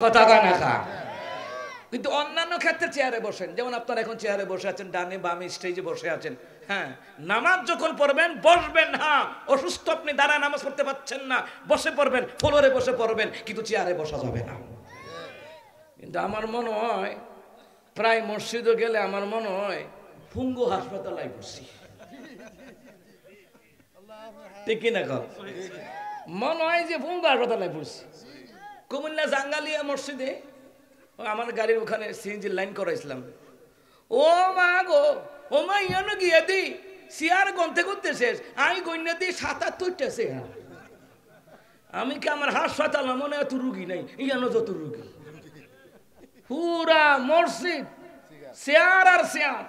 কথা কয় না খা। কিন্তু অন্যান্য ক্ষেত্রে চেয়ারে বসেন, যেমন আপনারা এখন চেয়ারে বসে আছেন, ডানে বামে স্টেজে বসে আছেন। হ্যাঁ, নামাজ যখন পড়বেন বসবেন। হ্যাঁ, অসুস্থ আপনি দাঁড়ায় নামাজ পড়তে পারছেন না, বসে পড়বেন, ফ্লোরে বসে পড়বেন, কিন্তু চেয়ারে বসা যাবে না। কিন্তু আমার মনে হয় প্রায় মসজিদে গেলে আমার মনে হয় ফুঙ্গু হাসপাতালে বসি, ঠিক কিনা কর? মনে হয় যে ফুঙ্গু হাসপাতালে বসি। কুমিল্লা জাঙ্গালিয়া মসজিদে আমার গাড়ির ওখানে সিএনজি লাইন করাইছিলাম। ও মা গো, ও মা ইয়ানো গিয়ে দি সিয়ার গন্তে করতে শেষ, আমি গন্যা দিই ৭৭টা। আমি কি আমার হাসপাতাল মনে এত রুগী নাই, ইয়ানো যত রুগী, পুরা মসজিদ চেয়ার আর চেয়ার।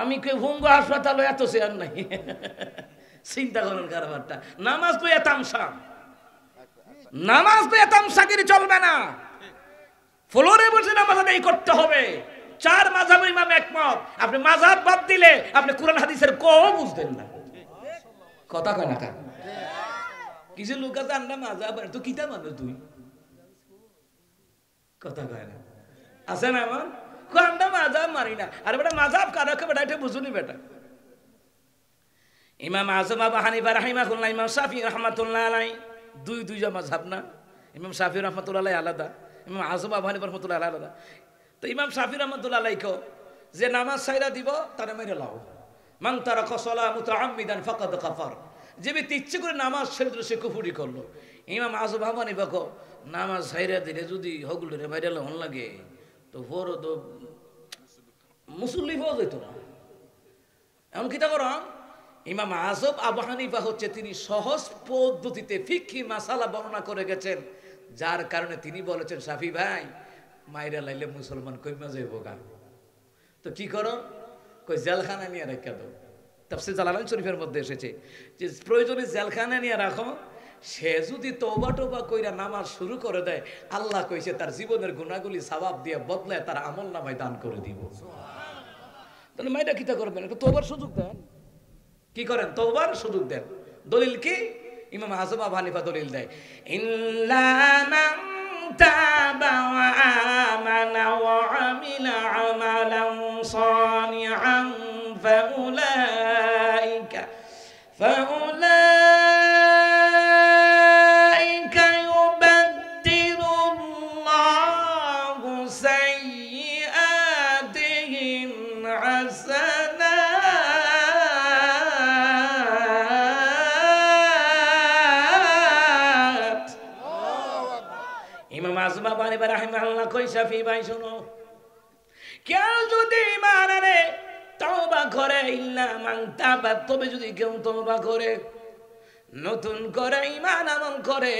আমি কে ভঙ্গ হাসপাতাল এত চেয়ার নাই। চিন্তা করেন কারবারটা। নামাজ তো এতামসা, নামাজ তো এতামসাগিরি চলবে না। ফ্লোরে বসে নামাজ আদায় করতে হবে। চার মাযহাব ইমাম একমত। আপনি মাযহাব বাদ দিলে আপনি কোরআন হাদিসের কোও বুঝবেন না। কথা কয় না কা? কিছু লোক আছে আমরা মাযহাব তো কিতা মানে তুই, কথা কয় না, আছে না? আমার আমরা মাযহাব মারি না। আর বেটা মাযহাব কারকে বেটা এটা বুঝুনি বেটা। ইমাম আযম আবু হানিফা রাহিমাহুল্লাহ, ইমাম শাফিঈ রাহমাতুল্লাহ আলাইহি দুইটা মাযহাব না? ইমাম শাফিঈ রাহমাতুল্লাহ আলাইহি আলাদা, ইমাম আযম আবু হানিফা রাহমাতুল্লাহ আলাইহি আলাদা। তো ইমাম শাফিঈ রাহমাতুল্লাহ আলাইহি কো যে নামাজ ছাইরা দিব তারে মেরে লাও, মান তারাকা সালাহ মুতাআম্মিদান ফাকাদ কাফার। যে ব্যক্তি ইচ্ছে করে নামাজ ছেড়ে দিল সে কুফরি করলো। ইমাম আযম আবু হানিফা কো নামাজ ছাইরা দিলে যদি হগুলরে মেরে লাও লাগে তো বড় তো মুসল্লি হওয়া যেত না। এমন কিতা করো? ইমাম আযম আবু হানিফা হচ্ছে তিনি সহজ পদ্ধতিতে ফিকহি মাসালা বর্ণনা করে গেছেন, যার কারণে তিনি বলেছেন শাফি ভাই মাইরা লাইলে মুসলমান কইমা যাইব গা, তো কি করো? কই জেলখানা নিয়ে রেখে দাও। তাফসীর জালালাইন শরীফের মধ্যে এসেছে যে প্রয়োজনে জেলখানা নিয়ে রাখো। সে যদি তওবা টোবা কইরা নামাজ শুরু করে দেয়, আল্লাহ কইছে তার জীবনের গুনাহগুলি সওয়াব দিয়ে বদলায় তার আমলনামায় দান করে দিব। তাহলে মাইরা কিতা করবেন? একটু তওবার সুযোগ দেন। কি করেন? তওবার সুযোগ দেন। দলিল কি? ইমাম আযম আবু হানিফা দলিল দেয়, ইল্লা মান তাবা ওয়া আমানা ওয়া আমিলা আমালান সালিহান ফাউলাইকা ইউবাদদিলুল্লাহু সাইয়্যাতিহিম হাসানাত। ইমাম আযম আবু হানিফা রাহিমাহুল্লাহ কই শাফি ভাই শুনো, কেউ যদি ঈমান আনে তওবা করে, ইল্লা মান তাবা, তবে যদি কেউ তওবা করে নতুন করে ঈমান আমল করে,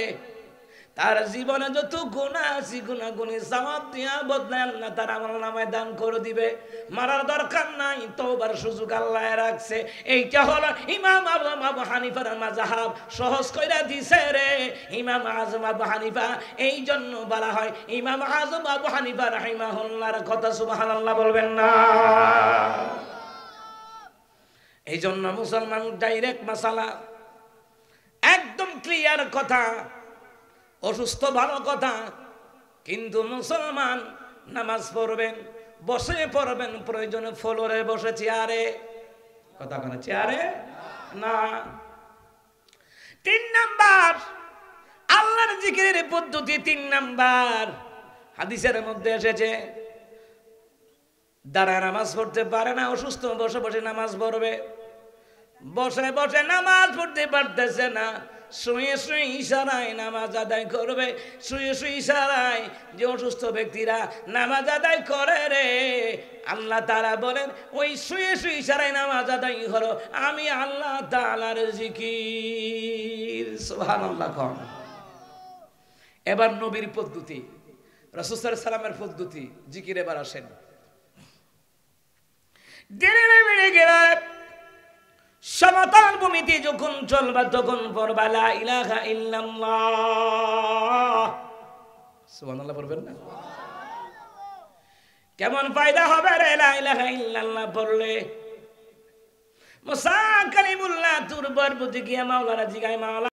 তার জীবনে যত গুনাহ আছে গুনাহগুলি সওয়াব দিয়া বদলায় আল্লাহ তার আমলনামায় দান করে দিবে। মারার দরকার নাই, তওবার সুযোগ আল্লাহ রাখছে। এইটা হলো ইমাম আবু হানিফার মাযহাব। সহজ কইরা দিছে রে ইমাম আযম আবু হানিফা। এই জন্য বলা হয় ইমাম আযম আবু হানিফা রাহিমাহুল্লাহর কথা সুবহানাল্লাহ বলবেন না? এই জন্য মুসলমান ডাইরেক্ট মাসালা একদম ক্লিয়ার কথা। অসুস্থ ভালো কথা, কিন্তু মুসলমান নামাজ পড়বেন, বসে পড়বেন, প্রয়োজনে ফ্লোরে বসে, চেয়ারে। কথা কেন? চেয়ারে না। 3 নাম্বার আল্লাহর জিকিরের পদ্ধতি। 3 নাম্বার হাদিসের মধ্যে এসেছে, দাঁড়ায় নামাজ পড়তে পারে না, অসুস্থ, বসে বসে নামাজ পড়বে। বসে বসে নামাজ পড়তে পারতেছে না, শুয়ে শুয়ে ইশারায় নামাজ আদায় করবে। শুয়ে শুয়ে ইশারায় যে অসুস্থ ব্যক্তিরা নামাজ আদায় করে রে, আল্লাহ তাআলা বলেন ওই শুয়ে শুয়ে ইশারায় নামাজ আদায় হলো আমি আল্লাহ তাআলার জিকির। সুবহানাল্লাহ। কম। এবার নবীর পদ্ধতি, রাসূল সাল্লাল্লাহু আলাইহি সাল্লামের পদ্ধতি জিকির। এবার আসেন, ধীরে ধীরে গেলে সমতল ভূমিতে যখন চলবা তখন পড়বা লা ইলাহা ইল্লাল্লাহ। সুবহানাল্লাহ পড়বেন না? কেমন ফায়দা হবে রে লা ইলাহা ইল্লাল্লাহ পড়লে? মুসা কালিমুল্লাহ তুর বরবতি গিয়া মাওলানা জিগায়, মাওলা